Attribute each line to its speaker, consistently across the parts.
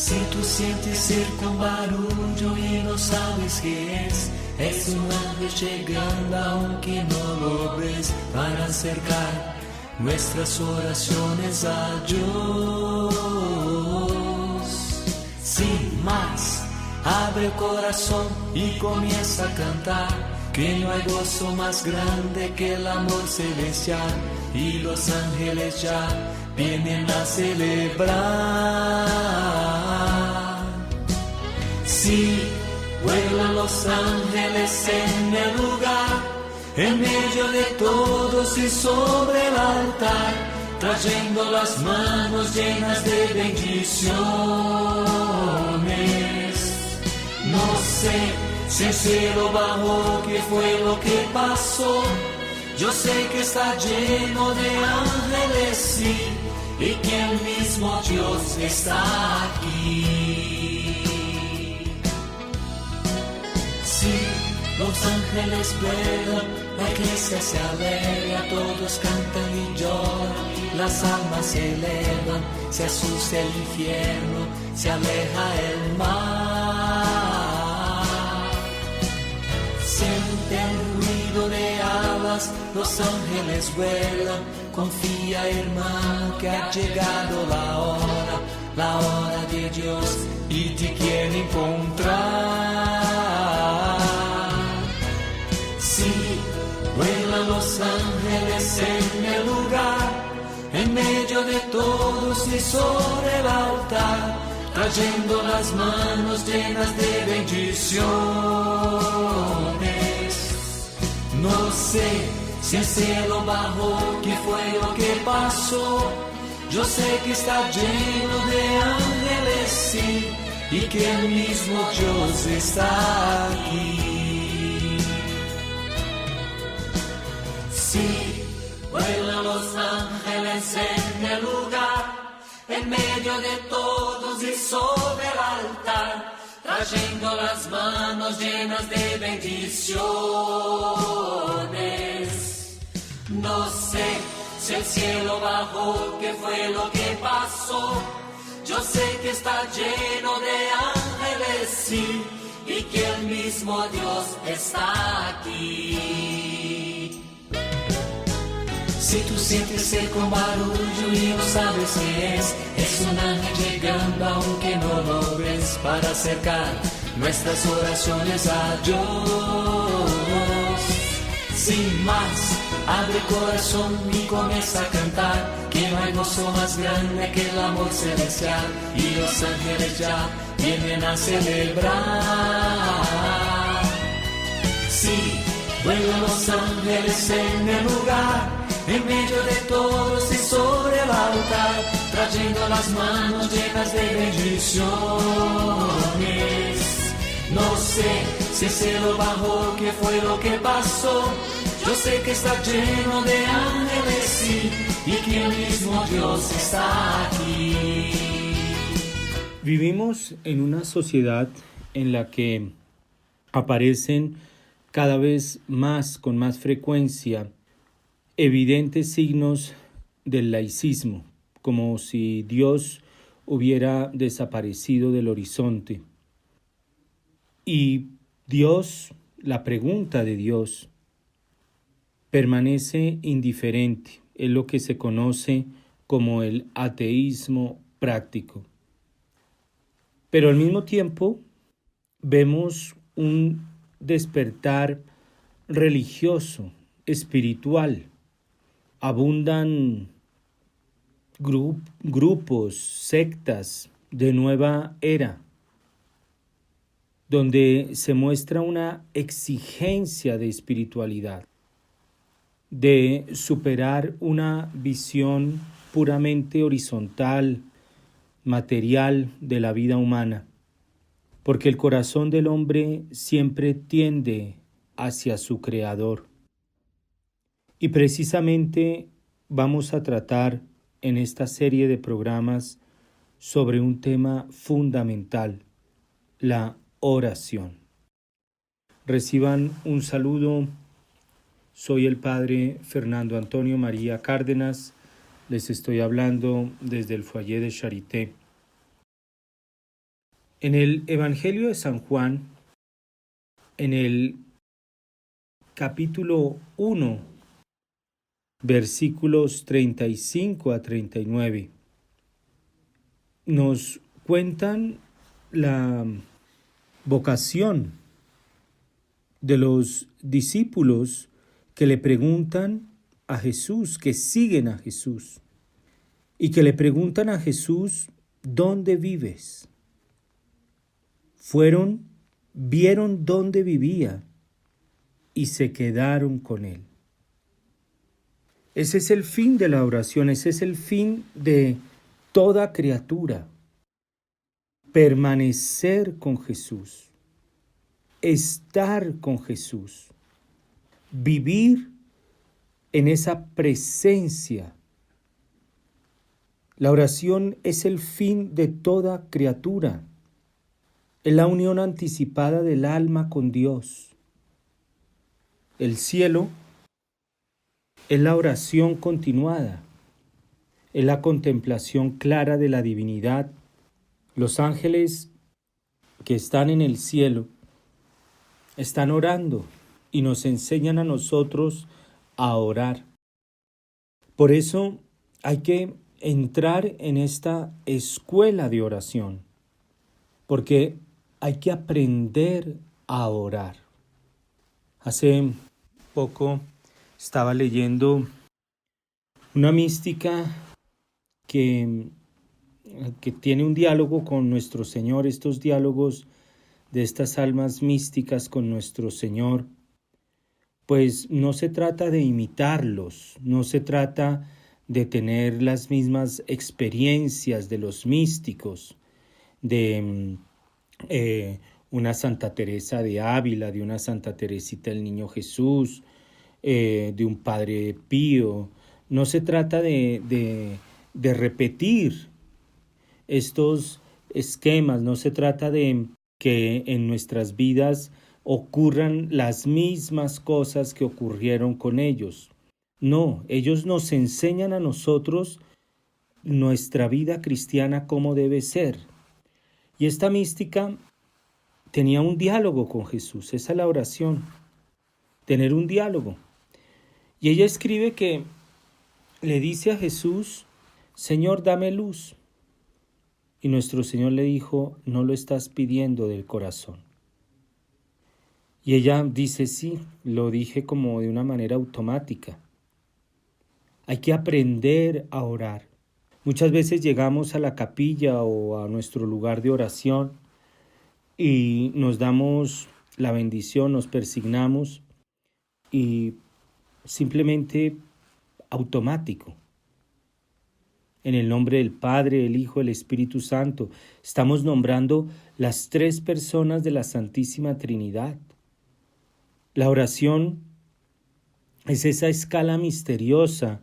Speaker 1: Si tú sientes cerca un barullo y no sabes qué es un ángel llegando aunque no lo ves, para acercar nuestras oraciones a Dios. Sin más, abre el corazón y comienza a cantar, que no hay gozo más grande que el amor celestial, y los ángeles ya vienen a celebrar. Sí, vuelan los ángeles en el lugar, en medio de todos y sobre el altar, trayendo las manos llenas de bendiciones. No sé si el cielo bajó, qué fue lo que pasó. Yo sé que está lleno de ángeles, sí, y que el mismo Dios está aquí. Sí, los ángeles vuelan, la iglesia se alegra, todos cantan y lloran, las almas se elevan, se asusta el infierno, se aleja el mar. Siente el ruido de alas, los ángeles vuelan, confía hermano que ha llegado la hora de Dios, y te quiere encontrar. Sí, vuelan los ángeles en el lugar, en medio de todos y sobre el altar, trayendo las manos llenas de bendiciones. No sé si el cielo bajó, qué fue lo que pasó. Yo sé que está lleno de ángeles, sí, y que el mismo Dios está aquí. Sí, vuelan los ángeles en el lugar, en medio de todos y sobre el altar, trayendo las manos llenas de bendiciones. No sé si el cielo bajó, qué fue lo que pasó. Yo sé que está lleno de ángeles, sí, y que el mismo Dios está aquí. Si tú sientes cerca un barullo y no sabes qué es un ángel llegando aunque no lo ves, para acercar nuestras oraciones a Dios. Sin más, abre el corazón y comienza a cantar, que no hay gozo más grande que el amor celestial, y los ángeles ya vienen a celebrar. Sí, vuelan los ángeles en el lugar, en medio de todos y sobre el altar, trayendo las manos llenas de bendiciones. No sé si el cielo bajó, qué fue lo que pasó. Yo sé que está lleno de ángeles, sí, y que el mismo Dios está aquí.
Speaker 2: Vivimos en una sociedad en la que aparecen cada vez más, con más frecuencia, evidentes signos del laicismo, como si Dios hubiera desaparecido del horizonte. Y Dios, la pregunta de Dios, permanece indiferente. Es lo que se conoce como el ateísmo práctico. Pero al mismo tiempo vemos un despertar religioso, espiritual. Abundan grupos, sectas de nueva era, donde se muestra una exigencia de espiritualidad, de superar una visión puramente horizontal, material de la vida humana, porque el corazón del hombre siempre tiende hacia su Creador. Y precisamente vamos a tratar en esta serie de programas sobre un tema fundamental, la oración. Reciban un saludo. Soy el Padre Fernando Antonio María Cárdenas. Les estoy hablando desde el Foyer de Charité. En el Evangelio de San Juan, en el capítulo 1, versículos 35 a 39, nos cuentan la vocación de los discípulos que le preguntan a Jesús, que siguen a Jesús, y que le preguntan a Jesús, ¿dónde vives? Fueron, vieron dónde vivía y se quedaron con él. Ese es el fin de la oración, ese es el fin de toda criatura. Permanecer con Jesús, estar con Jesús, vivir en esa presencia. La oración es el fin de toda criatura. Es la unión anticipada del alma con Dios. El cielo es la oración continuada, es la contemplación clara de la divinidad. Los ángeles que están en el cielo están orando y nos enseñan a nosotros a orar. Por eso hay que entrar en esta escuela de oración, porque hay que aprender a orar. Hace poco estaba leyendo una mística que tiene un diálogo con nuestro Señor, estos diálogos de estas almas místicas con nuestro Señor, pues no se trata de imitarlos, no se trata de tener las mismas experiencias de los místicos, de una Santa Teresa de Ávila, de una Santa Teresita del Niño Jesús, de un Padre Pío. No se trata de repetir estos esquemas, no se trata de que en nuestras vidas ocurran las mismas cosas que ocurrieron con ellos. No, ellos nos enseñan a nosotros nuestra vida cristiana cómo debe ser. Y esta mística tenía un diálogo con Jesús, esa es la oración, tener un diálogo. Y ella escribe que le dice a Jesús, Señor, dame luz. Y nuestro Señor le dijo, no lo estás pidiendo del corazón. Y ella dice, sí, lo dije como de una manera automática. Hay que aprender a orar. Muchas veces llegamos a la capilla o a nuestro lugar de oración y nos damos la bendición, nos persignamos y simplemente automático. En el nombre del Padre, el Hijo, el Espíritu Santo, estamos nombrando las tres personas de la Santísima Trinidad. La oración es esa escala misteriosa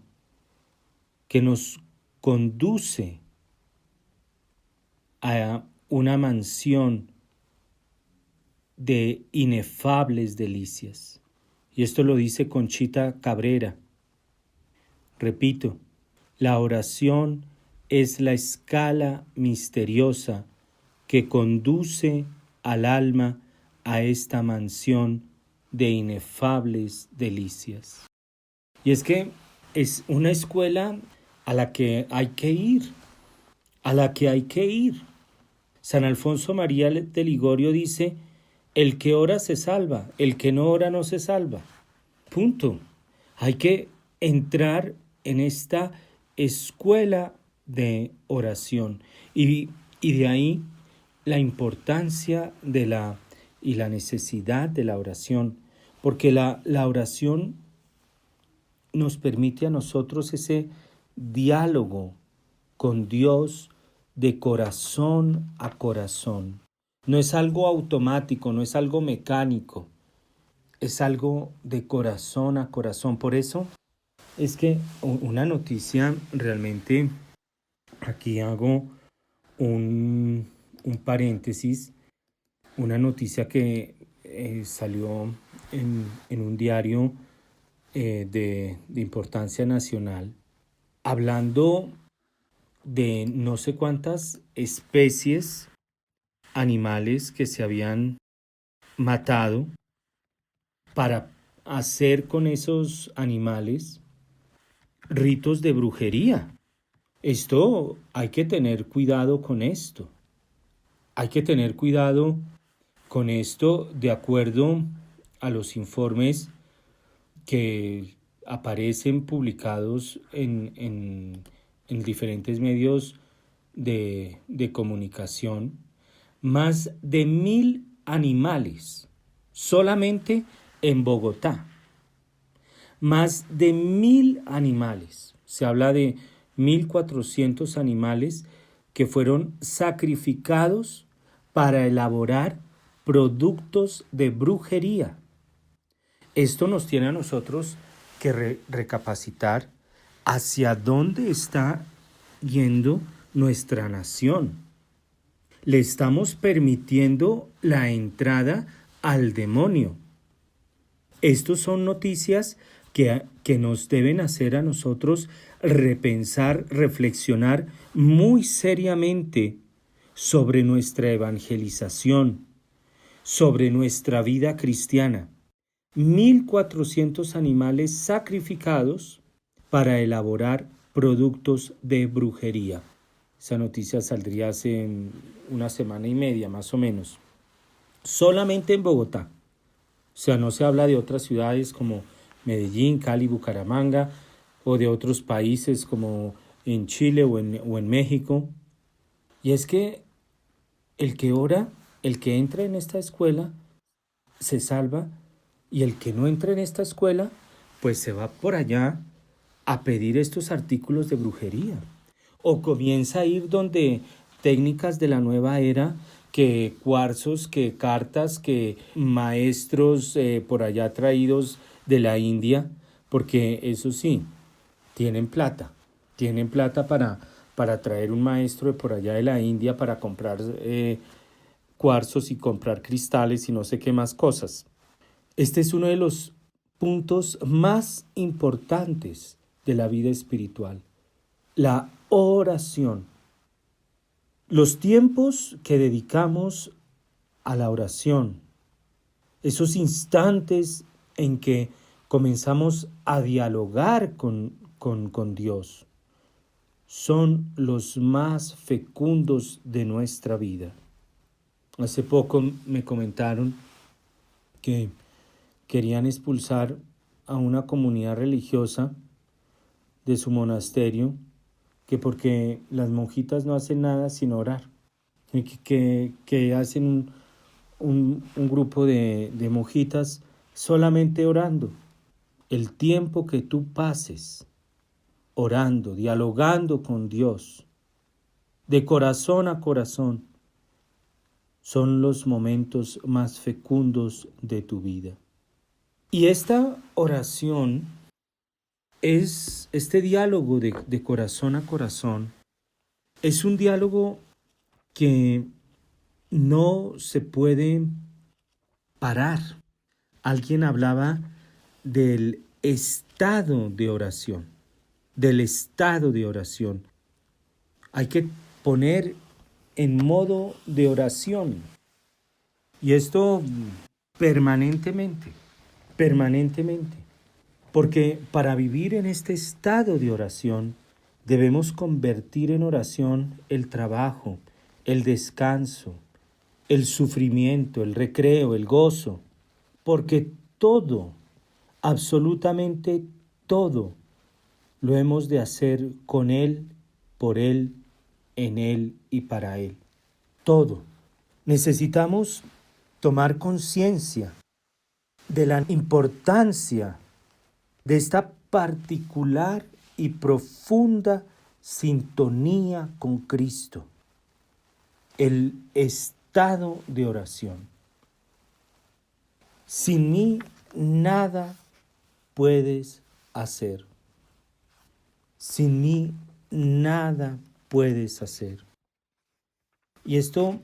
Speaker 2: que nos conduce a una mansión de inefables delicias. Y esto lo dice Conchita Cabrera. Repito, la oración es la escala misteriosa que conduce al alma a esta mansión de inefables delicias. Y es que es una escuela a la que hay que ir, San Alfonso María de Ligorio dice, el que ora se salva, el que no ora no se salva. Punto. Hay que entrar en esta escuela de oración y de ahí la importancia y la necesidad de la oración, porque la oración nos permite a nosotros ese diálogo con Dios de corazón a corazón. No es algo automático, no es algo mecánico, es algo de corazón a corazón. Por eso es que una noticia realmente, aquí hago un paréntesis, una noticia que salió en un diario de importancia nacional, hablando de no sé cuántas especies animales que se habían matado para hacer con esos animales ritos de brujería. Esto hay que tener cuidado con esto. Hay que tener cuidado con esto de acuerdo a los informes que aparecen publicados en diferentes medios de comunicación. Más de 1.000 animales solamente en Bogotá. Más de 1.000 animales. Se habla de 1.400 animales que fueron sacrificados para elaborar productos de brujería. Esto nos tiene a nosotros que recapacitar hacia dónde está yendo nuestra nación. Le estamos permitiendo la entrada al demonio. Estos son noticias que nos deben hacer a nosotros repensar, reflexionar muy seriamente sobre nuestra evangelización, sobre nuestra vida cristiana. 1.400 animales sacrificados para elaborar productos de brujería. Esa noticia saldría hace una semana y media más o menos. Solamente en Bogotá. O sea, no se habla de otras ciudades como Medellín, Cali, Bucaramanga o de otros países como en Chile o en México. Y es que el que ora, el que entra en esta escuela, se salva, y el que no entra en esta escuela, pues se va por allá a pedir estos artículos de brujería. O comienza a ir donde técnicas de la nueva era, que cuarzos, que cartas, que maestros por allá traídos de la India, porque eso sí, tienen plata para traer un maestro de por allá de la India para comprar cuarzos y comprar cristales y no sé qué más cosas. Este es uno de los puntos más importantes de la vida espiritual, la oración. Los tiempos que dedicamos a la oración, esos instantes en que comenzamos a dialogar con Dios, son los más fecundos de nuestra vida. Hace poco me comentaron que querían expulsar a una comunidad religiosa de su monasterio, que porque las monjitas no hacen nada sin orar, que hacen un grupo de monjitas solamente orando. El tiempo que tú pases orando, dialogando con Dios, de corazón a corazón, son los momentos más fecundos de tu vida. Y esta oración es este diálogo de corazón a corazón, es un diálogo que no se puede parar. Alguien hablaba del estado de oración, Hay que poner en modo de oración, y esto permanentemente, porque para vivir en este estado de oración debemos convertir en oración el trabajo, el descanso, el sufrimiento, el recreo, el gozo, porque todo, absolutamente todo, lo hemos de hacer con Él, por Él, en Él y para Él. Todo. Necesitamos tomar conciencia de la importancia de esta particular y profunda sintonía con Cristo, el estado de oración. Sin mí nada puedes hacer. Sin mí nada puedes hacer. Y esto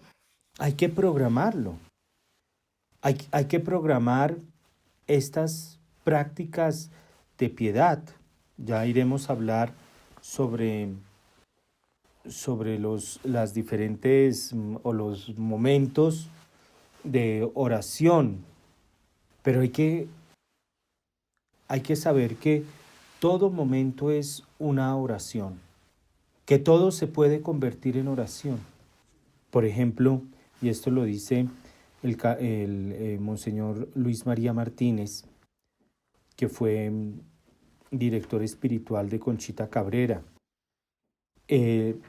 Speaker 2: hay que programarlo. Hay que programar estas prácticas de piedad. Ya iremos a hablar sobre sobre las diferentes o los momentos de oración, pero hay que saber que todo momento es una oración, que todo se puede convertir en oración. Por ejemplo, y esto lo dice el Monseñor Luis María Martínez, que fue director espiritual de Conchita Cabrera. Él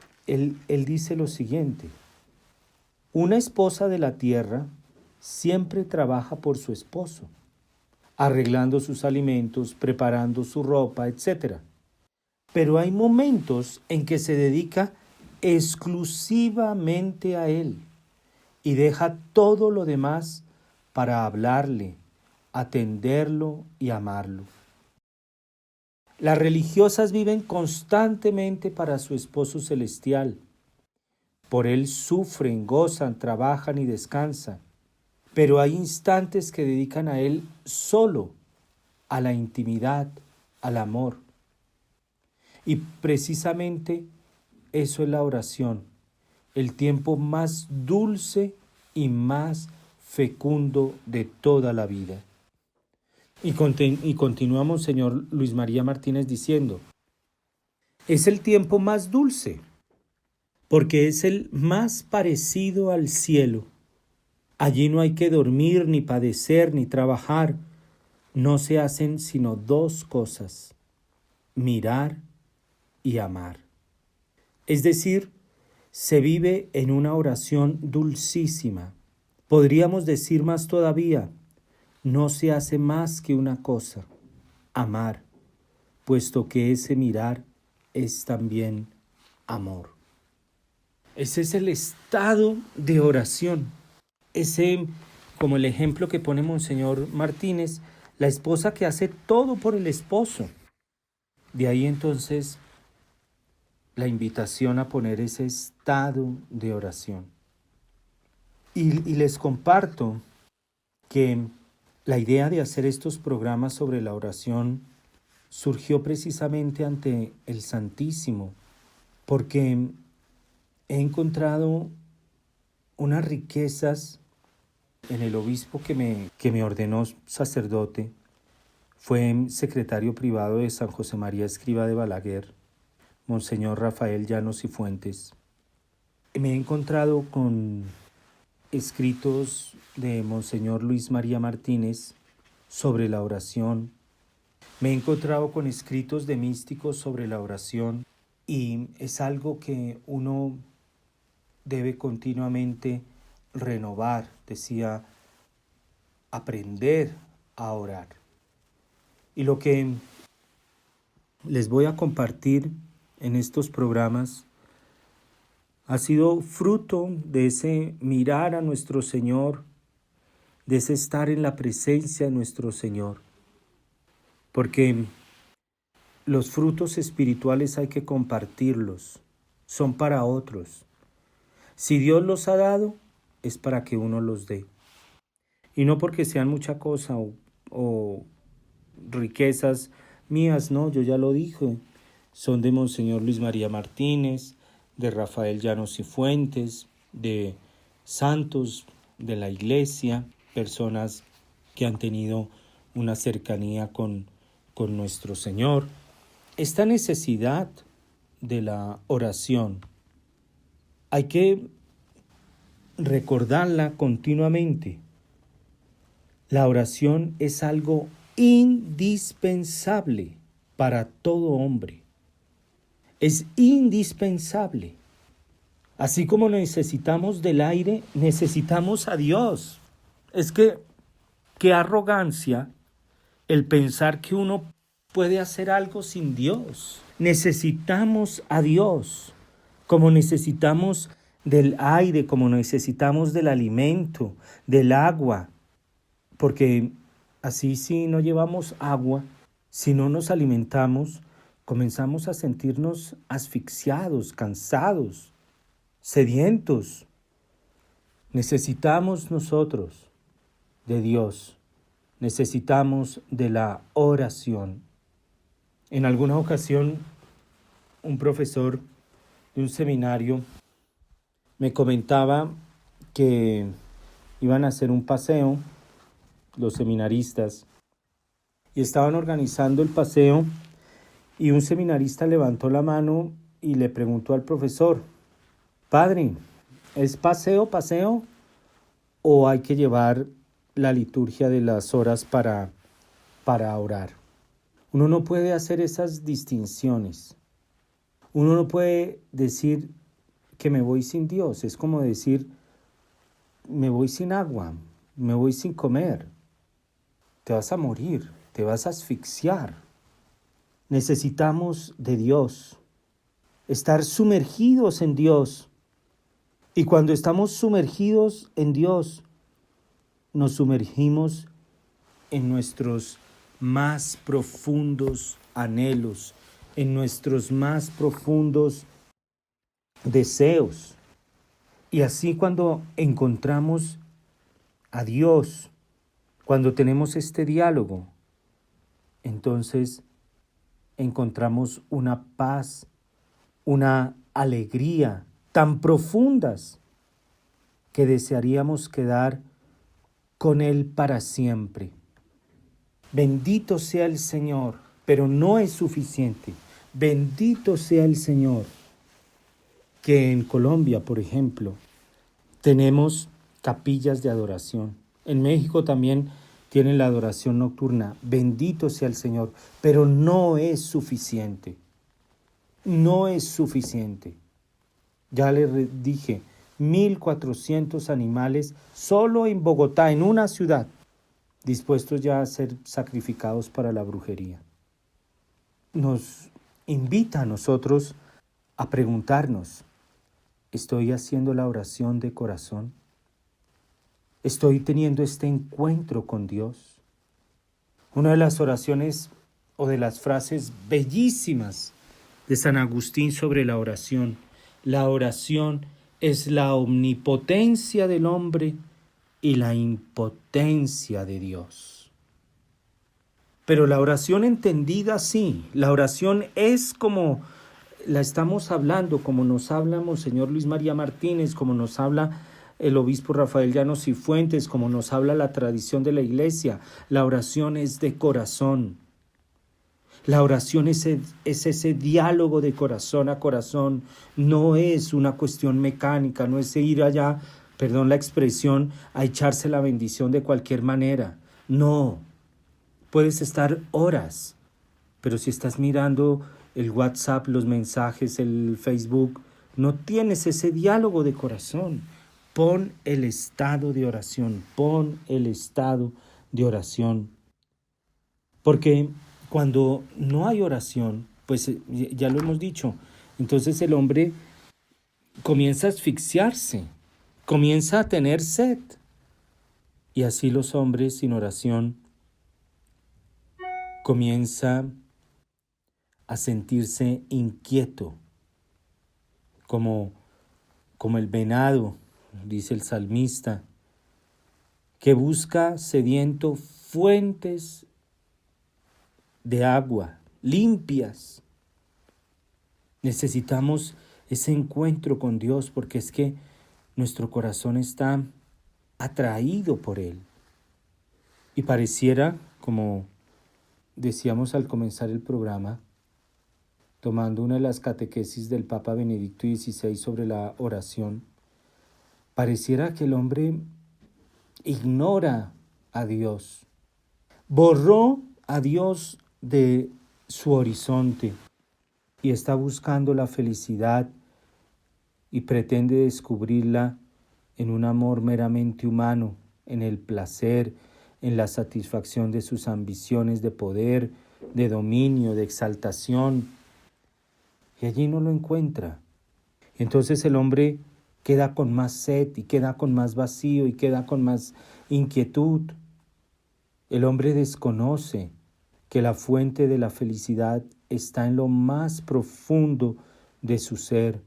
Speaker 2: dice lo siguiente: una esposa de la tierra siempre trabaja por su esposo, arreglando sus alimentos, preparando su ropa, etc. Pero hay momentos en que se dedica exclusivamente a él y deja todo lo demás para hablarle, atenderlo y amarlo. Las religiosas viven constantemente para su esposo celestial. Por él sufren, gozan, trabajan y descansan. Pero hay instantes que dedican a él solo, a la intimidad, al amor. Y precisamente eso es la oración, el tiempo más dulce y más fecundo de toda la vida. Y continuamos, señor Luis María Martínez, diciendo, es el tiempo más dulce, porque es el más parecido al cielo. Allí no hay que dormir, ni padecer, ni trabajar. No se hacen sino dos cosas: mirar y amar. Es decir, se vive en una oración dulcísima. Podríamos decir más todavía, no se hace más que una cosa: amar, puesto que ese mirar es también amor. Ese es el estado de oración. Ese, como el ejemplo que pone Monseñor Martínez, la esposa que hace todo por el esposo. De ahí entonces la invitación a poner ese estado de oración. Y les comparto que la idea de hacer estos programas sobre la oración surgió precisamente ante el Santísimo, porque he encontrado unas riquezas en el obispo que me ordenó sacerdote. Fue secretario privado de San José María Escrivá de Balaguer, Monseñor Rafael Llanos y Fuentes. Me he encontrado con escritos de Monseñor Luis María Martínez sobre la oración. Me he encontrado con escritos de místicos sobre la oración, y es algo que uno debe continuamente renovar, decía, aprender a orar. Y lo que les voy a compartir en estos programas ha sido fruto de ese mirar a nuestro Señor, de ese estar en la presencia de nuestro Señor. Porque los frutos espirituales hay que compartirlos, son para otros. Si Dios los ha dado, es para que uno los dé. Y no porque sean mucha cosa o riquezas mías, no, yo ya lo dije. Son de Monseñor Luis María Martínez, de Rafael Llanos y Fuentes, de santos de la Iglesia, personas que han tenido una cercanía con nuestro Señor. Esta necesidad de la oración hay que recordarla continuamente. La oración es algo indispensable para todo hombre. Es indispensable. Así como necesitamos del aire, necesitamos a Dios. Es que, qué arrogancia el pensar que uno puede hacer algo sin Dios. Necesitamos a Dios, como necesitamos del aire, como necesitamos del alimento, del agua. Porque así, si no llevamos agua, si no nos alimentamos, comenzamos a sentirnos asfixiados, cansados, sedientos. Necesitamos nosotros de Dios, necesitamos de la oración. En alguna ocasión, un profesor de un seminario me comentaba que iban a hacer un paseo, los seminaristas, y estaban organizando el paseo y un seminarista levantó la mano y le preguntó al profesor: Padre, ¿es paseo o hay que llevar la liturgia de las horas para orar? Uno no puede hacer esas distinciones. Uno no puede decir que me voy sin Dios. Es como decir, me voy sin agua, me voy sin comer. Te vas a morir, te vas a asfixiar. Necesitamos de Dios, estar sumergidos en Dios. Y cuando estamos sumergidos en Dios, nos sumergimos en nuestros más profundos anhelos, en nuestros más profundos deseos. Y así cuando encontramos a Dios, cuando tenemos este diálogo, entonces encontramos una paz, una alegría tan profundas que desearíamos quedar con Él para siempre. Bendito sea el Señor, pero no es suficiente. Bendito sea el Señor, que en Colombia, por ejemplo, tenemos capillas de adoración. En México también tienen la adoración nocturna. Bendito sea el Señor, pero no es suficiente. No es suficiente. Ya les dije, 1,400 animales solo en Bogotá, en una ciudad, dispuestos ya a ser sacrificados para la brujería. Nos invita a nosotros a preguntarnos: ¿estoy haciendo la oración de corazón? ¿Estoy teniendo este encuentro con Dios? Una de las oraciones o de las frases bellísimas de San Agustín sobre la oración: la oración es la omnipotencia del hombre y la impotencia de Dios. Pero la oración entendida así, la oración es como la estamos hablando, como nos habla Monseñor Luis María Martínez, como nos habla el obispo Rafael Llanos y Fuentes, como nos habla la tradición de la Iglesia. La oración es de corazón. La oración es ese diálogo de corazón a corazón. No es una cuestión mecánica, no es ir allá, perdón la expresión, a echarse la bendición de cualquier manera. No, puedes estar horas, pero si estás mirando el WhatsApp, los mensajes, el Facebook, no tienes ese diálogo de corazón. Pon el estado de oración, pon el estado de oración. Porque cuando no hay oración, pues ya lo hemos dicho, entonces el hombre comienza a asfixiarse, comienza a tener sed. Y así los hombres sin oración comienza a sentirse inquieto, como el venado, dice el salmista, que busca sediento fuentes de agua limpias. Necesitamos ese encuentro con Dios porque es que nuestro corazón está atraído por Él. Y pareciera, como decíamos al comenzar el programa, tomando una de las catequesis del Papa Benedicto XVI sobre la oración, pareciera que el hombre ignora a Dios, borró a Dios de su horizonte y está buscando la felicidad y pretende descubrirla en un amor meramente humano, en el placer, en la satisfacción de sus ambiciones de poder, de dominio, de exaltación. Y allí no lo encuentra. Entonces el hombre queda con más sed y queda con más vacío y queda con más inquietud. El hombre desconoce que la fuente de la felicidad está en lo más profundo de su ser,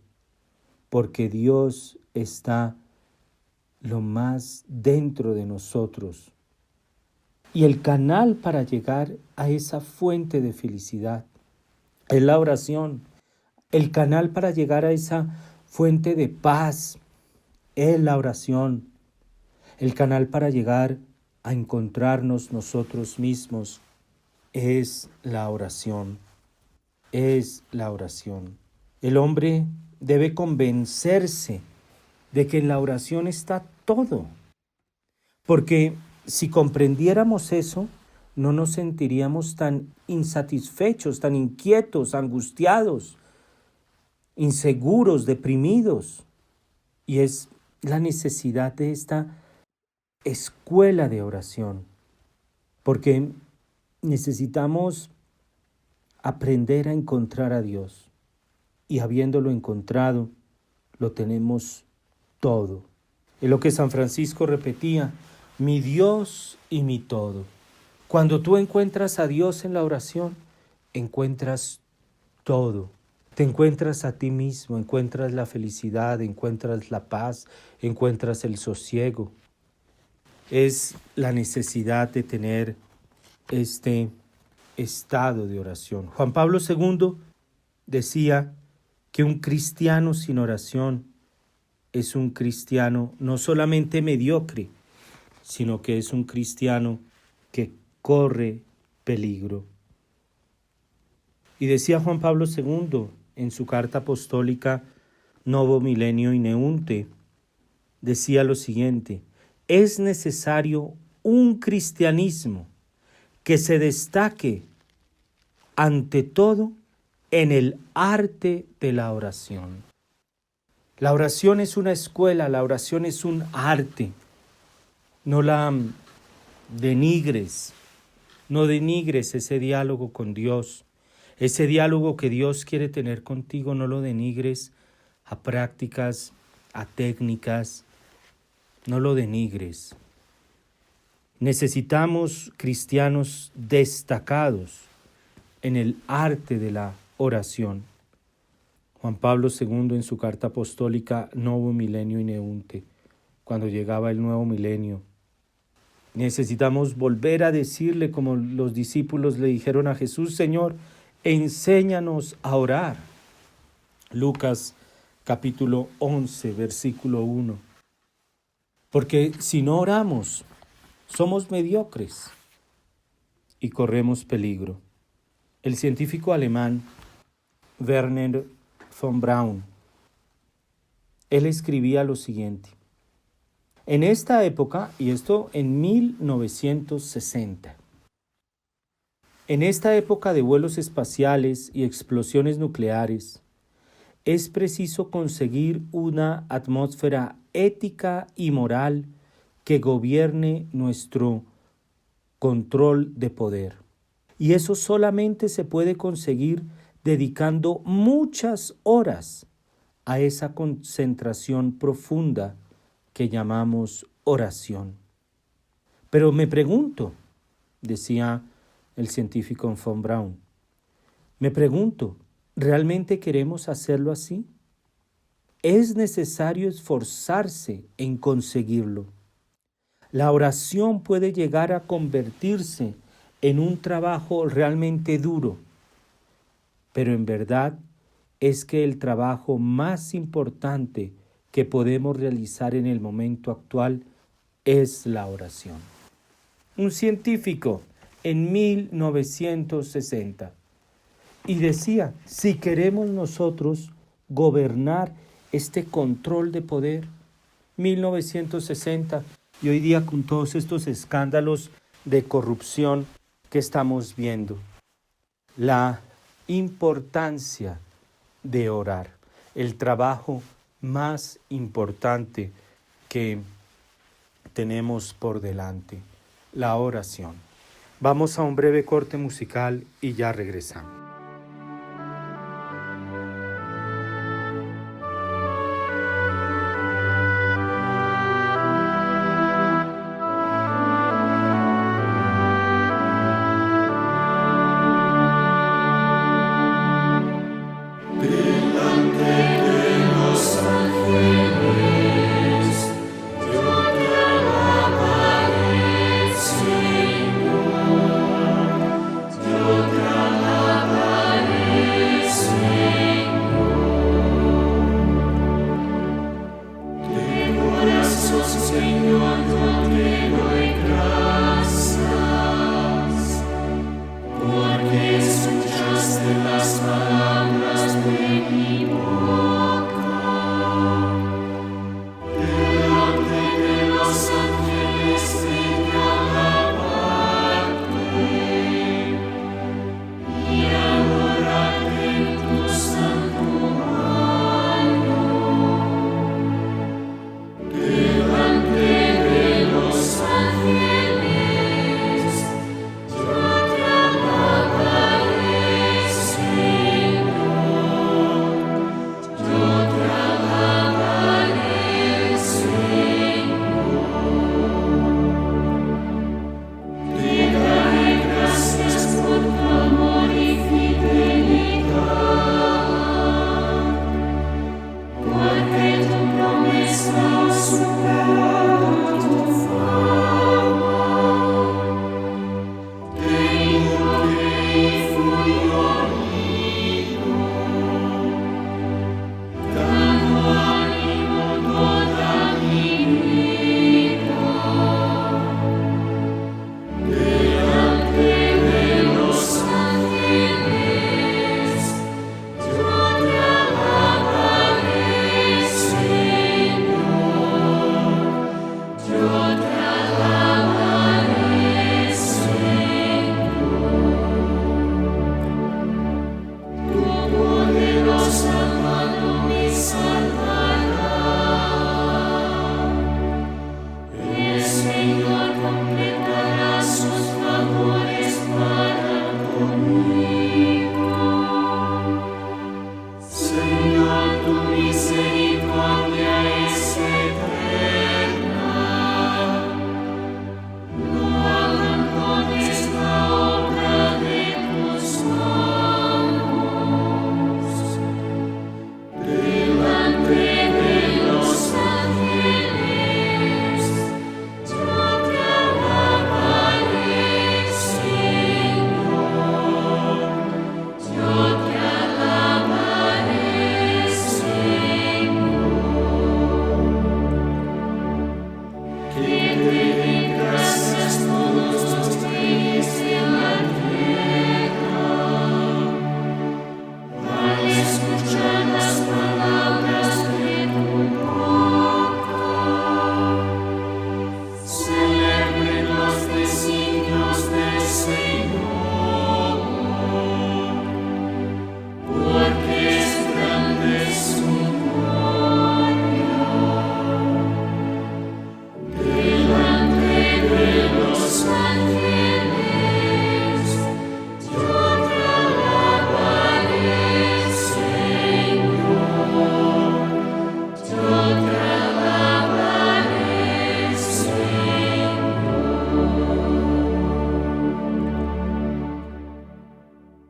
Speaker 2: porque Dios está lo más dentro de nosotros. Y el canal para llegar a esa fuente de felicidad es la oración. El canal para llegar a esa fuente de paz es la oración. El canal para llegar a encontrarnos nosotros mismos es la oración. Es la oración. El hombre debe convencerse de que en la oración está todo. Porque si comprendiéramos eso, no nos sentiríamos tan insatisfechos, tan inquietos, angustiados, inseguros, deprimidos. Y es la necesidad de esta escuela de oración. Porque necesitamos aprender a encontrar a Dios. Y habiéndolo encontrado, lo tenemos todo. Es lo que San Francisco repetía: mi Dios y mi todo. Cuando tú encuentras a Dios en la oración, encuentras todo. Te encuentras a ti mismo, encuentras la felicidad, encuentras la paz, encuentras el sosiego. Es la necesidad de tener este estado de oración. Juan Pablo II decía que un cristiano sin oración es un cristiano no solamente mediocre, sino que es un cristiano que corre peligro. Y decía Juan Pablo II en su carta apostólica Novo Milenio Ineunte, decía lo siguiente: es necesario un cristianismo que se destaque ante todo en el arte de la oración. La oración es una escuela, la oración es un arte. No la denigres, no denigres ese diálogo con Dios. Ese diálogo que Dios quiere tener contigo, no lo denigres a prácticas, a técnicas, no lo denigres. Necesitamos cristianos destacados en el arte de la oración. Juan Pablo II en su carta apostólica Novo Milenio Ineunte, cuando llegaba el nuevo milenio, necesitamos volver a decirle, como los discípulos le dijeron a Jesús: Señor, enséñanos a orar. Lucas capítulo 11, versículo 1. Porque si no oramos, somos mediocres y corremos peligro. El científico alemán Werner von Braun, él escribía lo siguiente: en esta época, y esto en 1960, en esta época de vuelos espaciales y explosiones nucleares, es preciso conseguir una atmósfera ética y moral que gobierne nuestro control de poder. Y eso solamente se puede conseguir dedicando muchas horas a esa concentración profunda que llamamos oración. Pero me pregunto, decía el científico von Braun, me pregunto, ¿realmente queremos hacerlo así? Es necesario esforzarse en conseguirlo. La oración puede llegar a convertirse en un trabajo realmente duro, pero en verdad es que el trabajo más importante que podemos realizar en el momento actual es la oración. Un científico en 1960 y decía: si queremos nosotros gobernar este control de poder, 1960, y hoy día con todos estos escándalos de corrupción que estamos viendo, la importancia de orar, el trabajo más importante que tenemos por delante, la oración. Vamos a un breve corte musical y ya regresamos.
Speaker 1: Yo te alabaré,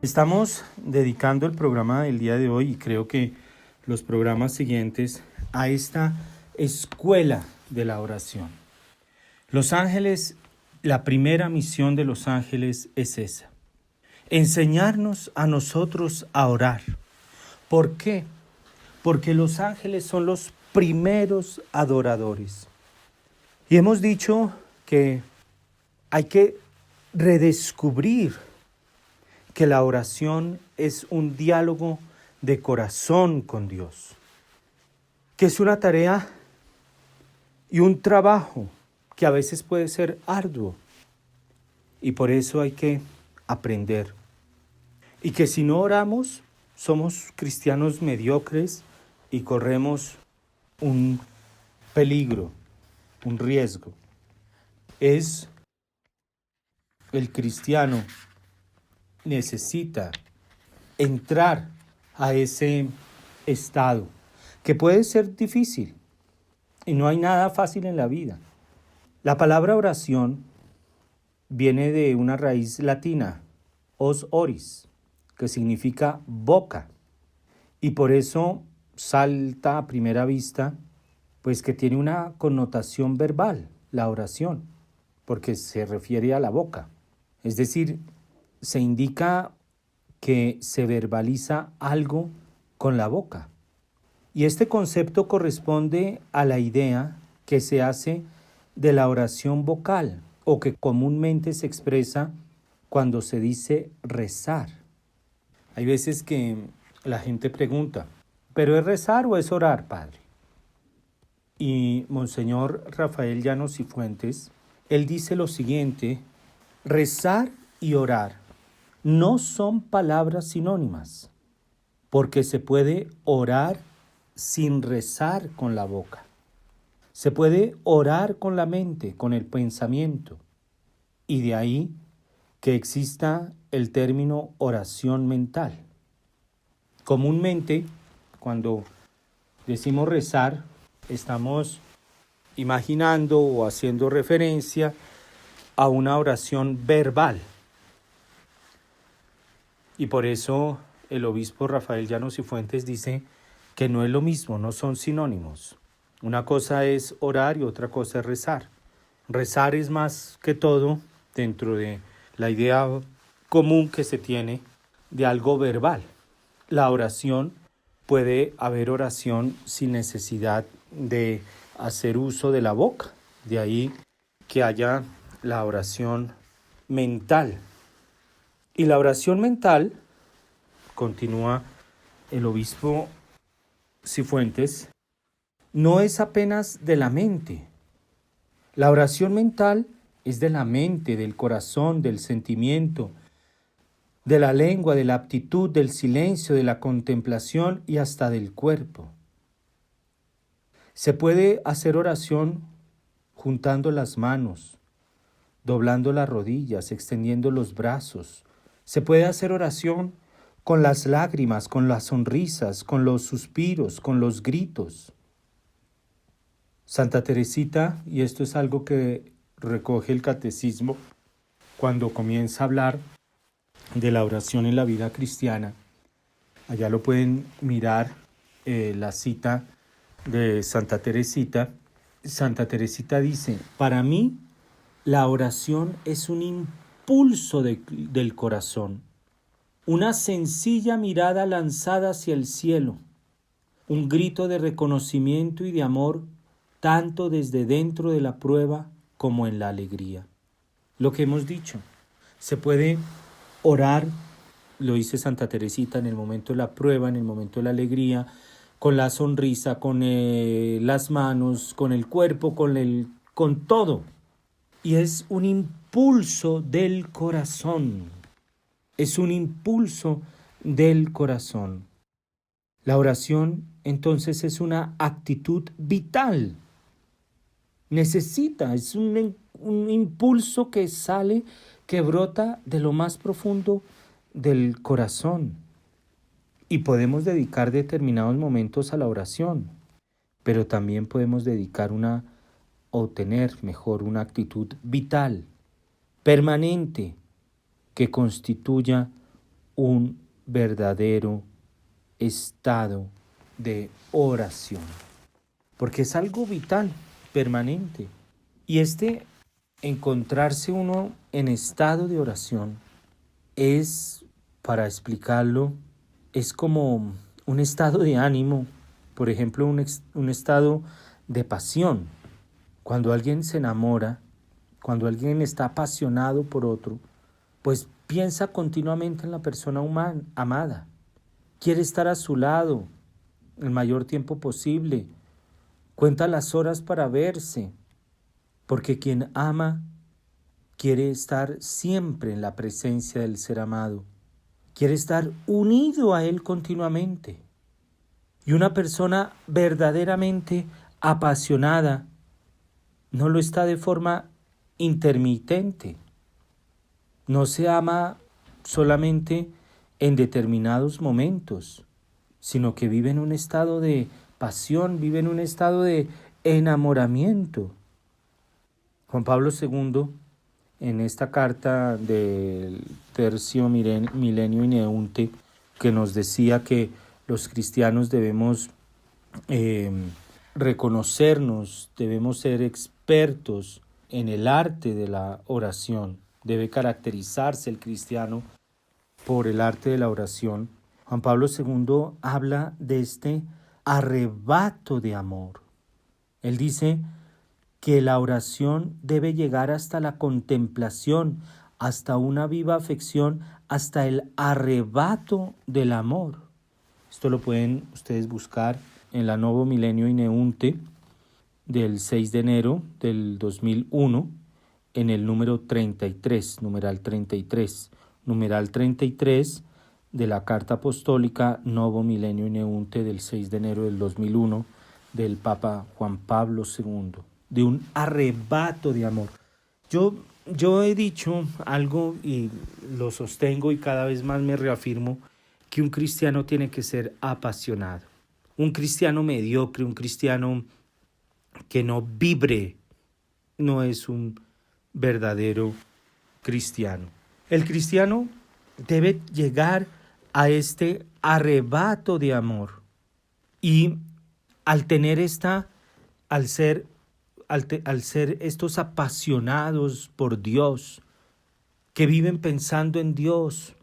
Speaker 2: Estamos dedicando el programa del día de hoy y creo que los programas siguientes a esta escuela de la oración. Los ángeles, la primera misión de los ángeles es esa: enseñarnos a nosotros a orar. ¿Por qué? Porque los ángeles son los primeros adoradores. Y hemos dicho que hay que redescubrir que la oración es un diálogo de corazón con Dios, que es una tarea y un trabajo que a veces puede ser arduo, y por eso hay que aprender. Y que si no oramos, somos cristianos mediocres y corremos un peligro, un riesgo. Es el cristiano necesita entrar a ese estado que puede ser difícil y no hay nada fácil en la vida. La palabra oración viene de una raíz latina, os oris, que significa boca, y por eso salta a primera vista pues que tiene una connotación verbal, la oración, porque se refiere a la boca. Es decir, se indica que se verbaliza algo con la boca. Y este concepto corresponde a la idea que se hace de la oración vocal, o que comúnmente se expresa cuando se dice rezar. Hay veces que la gente pregunta, ¿pero es rezar o es orar, padre? Y Monseñor Rafael Llanos y Fuentes, él dice lo siguiente: rezar y orar no son palabras sinónimas, porque se puede orar sin rezar con la boca. Se puede orar con la mente, con el pensamiento, y de ahí que exista el término oración mental. Comúnmente, cuando decimos rezar, estamos imaginando o haciendo referencia a una oración verbal. Y por eso el obispo Rafael Llanos y Fuentes dice que no es lo mismo, no son sinónimos. Una cosa es orar y otra cosa es rezar. Rezar es más que todo dentro de la idea común que se tiene de algo verbal. La oración, puede haber oración sin necesidad de hacer uso de la boca. De ahí que haya la oración mental. Y la oración mental, continúa el obispo Cifuentes, no es apenas de la mente. La oración mental es de la mente, del corazón, del sentimiento, de la lengua, de la aptitud, del silencio, de la contemplación y hasta del cuerpo. Se puede hacer oración juntando las manos, doblando las rodillas, extendiendo los brazos. Se puede hacer oración con las lágrimas, con las sonrisas, con los suspiros, con los gritos. Santa Teresita, y esto es algo que recoge el catecismo cuando comienza a hablar de la oración en la vida cristiana, allá lo pueden mirar, la cita de Santa Teresita. Santa Teresita dice: para mí la oración es un impulso del corazón, una sencilla mirada lanzada hacia el cielo, un grito de reconocimiento y de amor, tanto desde dentro de la prueba como en la alegría. Lo que hemos dicho, se puede orar, lo dice Santa Teresita, en el momento de la prueba, en el momento de la alegría, con la sonrisa, con las manos, con el cuerpo, con todo. Y es un impulso del corazón. Es un impulso del corazón. La oración, entonces, es una actitud vital. Es un impulso que sale, que brota de lo más profundo del corazón. Y podemos dedicar determinados momentos a la oración, pero también podemos dedicar una actitud vital, permanente, que constituya un verdadero estado de oración, porque es algo vital, permanente. Y encontrarse uno en estado de oración es, para explicarlo, es como un estado de ánimo, por ejemplo, un estado de pasión. Cuando alguien se enamora, cuando alguien está apasionado por otro, pues piensa continuamente en la persona amada. Quiere estar a su lado el mayor tiempo posible. Cuenta las horas para verse, porque quien ama quiere estar siempre en la presencia del ser amado. Quiere estar unido a él continuamente. Y una persona verdaderamente apasionada no lo está de forma intermitente. No se ama solamente en determinados momentos, sino que vive en un estado de pasión, vive en un estado de enamoramiento. Juan Pablo II, en esta carta del Tercio Milenio Ineunte, que nos decía que los cristianos debemos reconocernos, debemos ser expertos en el arte de la oración. Debe caracterizarse el cristiano por el arte de la oración. Juan Pablo II habla de este arrebato de amor. Él dice que la oración debe llegar hasta la contemplación, hasta una viva afección, hasta el arrebato del amor. Esto lo pueden ustedes buscar en la Novo Milenio Ineunte del 6 de enero del 2001, en el número 33, numeral 33. Numeral 33 de la Carta Apostólica Novo Milenio Ineunte del 6 de enero del 2001 del Papa Juan Pablo II, de un arrebato de amor. Yo he dicho algo y lo sostengo y cada vez más me reafirmo, que un cristiano tiene que ser apasionado. Un cristiano mediocre, un cristiano que no vibre, no es un verdadero cristiano. El cristiano debe llegar a este arrebato de amor y al ser estos apasionados por Dios, que viven pensando en Dios,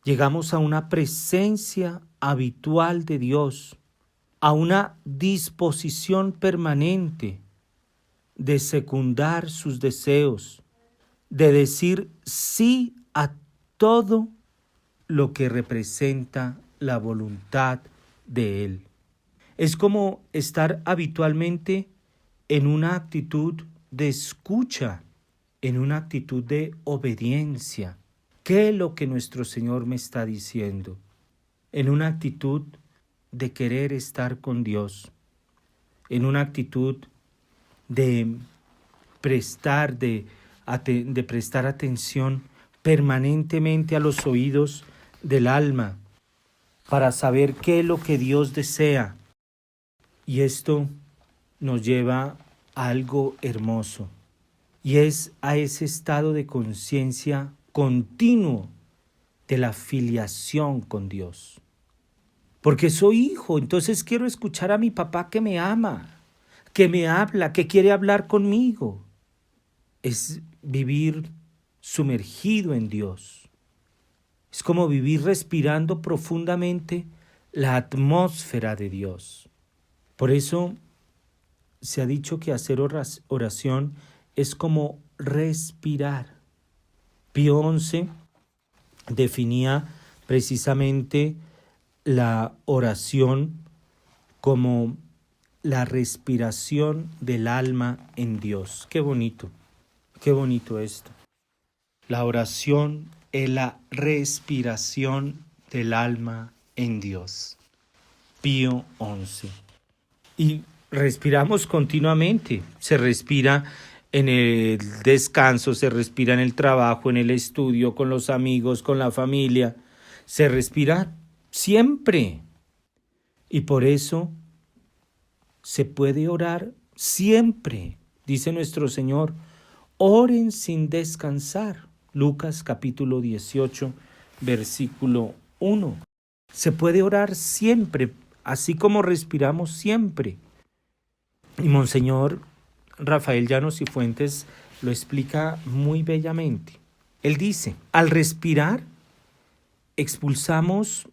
Speaker 2: llegamos a una presencia habitual de Dios, a una disposición permanente de secundar sus deseos, de decir sí a todo lo que representa la voluntad de Él. Es como estar habitualmente en una actitud de escucha, en una actitud de obediencia. ¿Qué es lo que nuestro Señor me está diciendo? En una actitud de querer estar con Dios, en una actitud de prestar atención permanentemente a los oídos del alma para saber qué es lo que Dios desea. Y esto nos lleva a algo hermoso, y es a ese estado de conciencia continuo de la filiación con Dios. Porque soy hijo, entonces quiero escuchar a mi papá que me ama, que me habla, que quiere hablar conmigo. Es vivir sumergido en Dios. Es como vivir respirando profundamente la atmósfera de Dios. Por eso se ha dicho que hacer oración es como respirar. Pío XI definía precisamente la oración como la respiración del alma en Dios. Qué bonito esto. La oración es la respiración del alma en Dios. Pío XI. Y respiramos continuamente. Se respira en el descanso, se respira en el trabajo, en el estudio, con los amigos, con la familia. Se respira siempre. Y por eso se puede orar siempre. Dice nuestro Señor, oren sin descansar. Lucas capítulo 18, versículo 1. Se puede orar siempre, así como respiramos siempre. Y Monseñor Rafael Llanos y Fuentes lo explica muy bellamente. Él dice, al respirar, expulsamos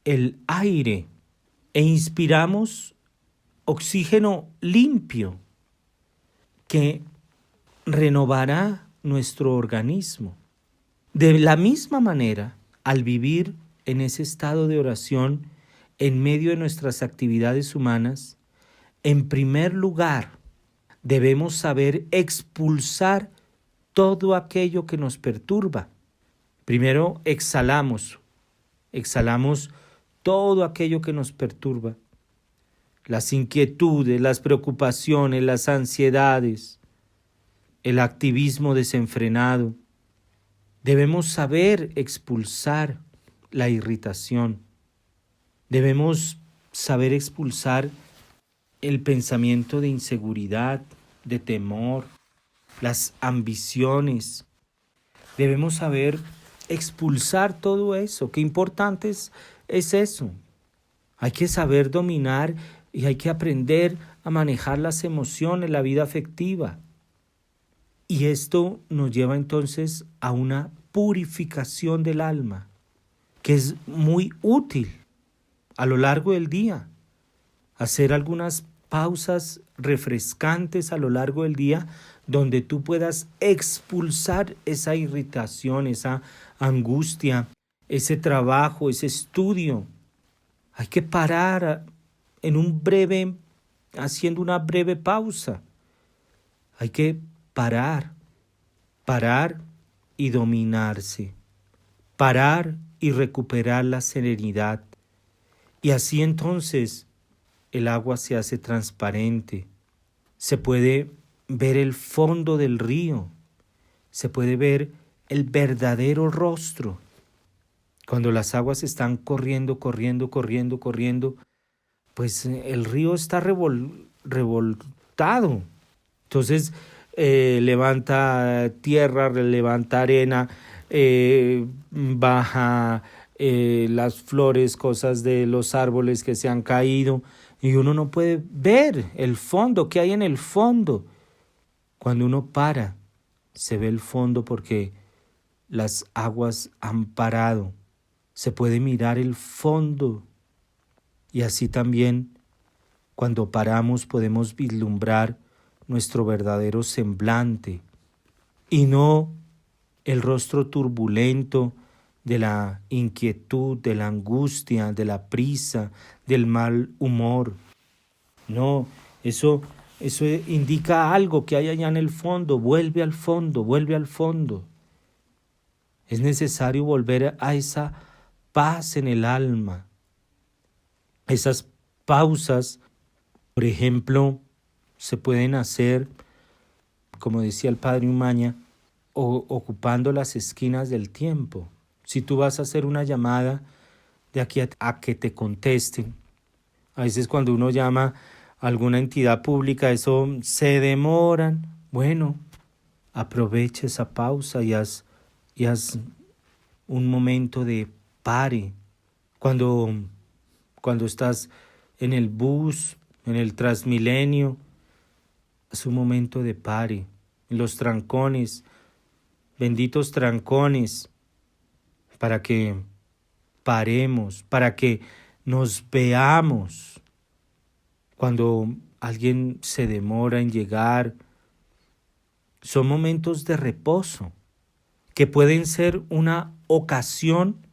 Speaker 2: el aire e inspiramos oxígeno limpio que renovará nuestro organismo. De la misma manera, al vivir en ese estado de oración en medio de nuestras actividades humanas, en primer lugar, debemos saber expulsar todo aquello que nos perturba. Primero exhalamos todo aquello que nos perturba. Las inquietudes, las preocupaciones, las ansiedades, el activismo desenfrenado. Debemos saber expulsar la irritación. Debemos saber expulsar el pensamiento de inseguridad, de temor, las ambiciones. Debemos saber expulsar todo eso. Qué importante es eso. Hay que saber dominar y hay que aprender a manejar las emociones, la vida afectiva. Y esto nos lleva entonces a una purificación del alma, que es muy útil a lo largo del día. Hacer algunas pausas refrescantes a lo largo del día donde tú puedas expulsar esa irritación, esa angustia, ese trabajo, ese estudio. Hay que parar haciendo una breve pausa. Hay que parar y dominarse, parar y recuperar la serenidad. Y así entonces el agua se hace transparente, se puede ver el fondo del río, se puede ver el verdadero rostro. Cuando las aguas están corriendo, pues el río está revoltado. Entonces levanta tierra, levanta arena, baja las flores, cosas de los árboles que se han caído, y uno no puede ver el fondo, qué hay en el fondo. Cuando uno para, se ve el fondo porque las aguas han parado. Se puede mirar el fondo. Y así también, cuando paramos, podemos vislumbrar nuestro verdadero semblante y no el rostro turbulento de la inquietud, de la angustia, de la prisa, del mal humor. No, eso indica algo que hay allá en el fondo. Vuelve al fondo, vuelve al fondo. Es necesario volver a esa paz en el alma. Esas pausas, por ejemplo, se pueden hacer, como decía el padre Umaña, ocupando las esquinas del tiempo. Si tú vas a hacer una llamada de aquí a que te contesten, a veces cuando uno llama a alguna entidad pública, eso se demoran. Bueno, aprovecha esa pausa y haz un momento de pare. Cuando estás en el bus, en el Transmilenio, haz un momento de pare. En los trancones, benditos trancones, para que paremos, para que nos veamos. Cuando alguien se demora en llegar, son momentos de reposo que pueden ser una ocasión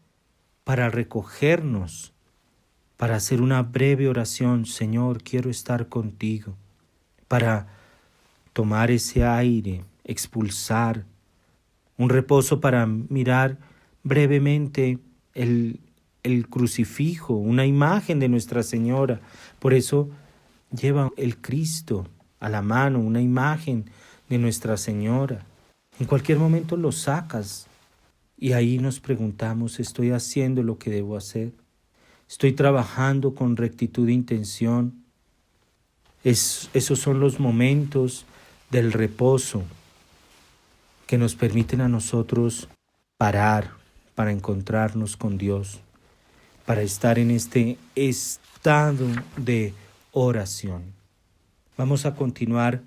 Speaker 2: para recogernos, para hacer una breve oración. Señor, quiero estar contigo, para tomar ese aire, expulsar, un reposo para mirar brevemente el crucifijo, una imagen de Nuestra Señora. Por eso lleva el Cristo a la mano, una imagen de Nuestra Señora. En cualquier momento lo sacas y ahí nos preguntamos, ¿estoy haciendo lo que debo hacer? ¿Estoy trabajando con rectitud de intención? Esos son los momentos del reposo que nos permiten a nosotros parar para encontrarnos con Dios, para estar en este estado de oración. Vamos a continuar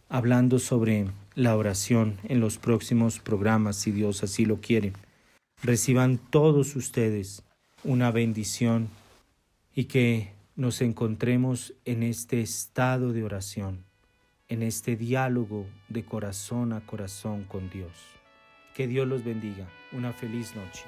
Speaker 2: hablando sobre la oración en los próximos programas, si Dios así lo quiere. Reciban todos ustedes una bendición y que nos encontremos en este estado de oración, en este diálogo de corazón a corazón con Dios. Que Dios los bendiga. Una feliz noche.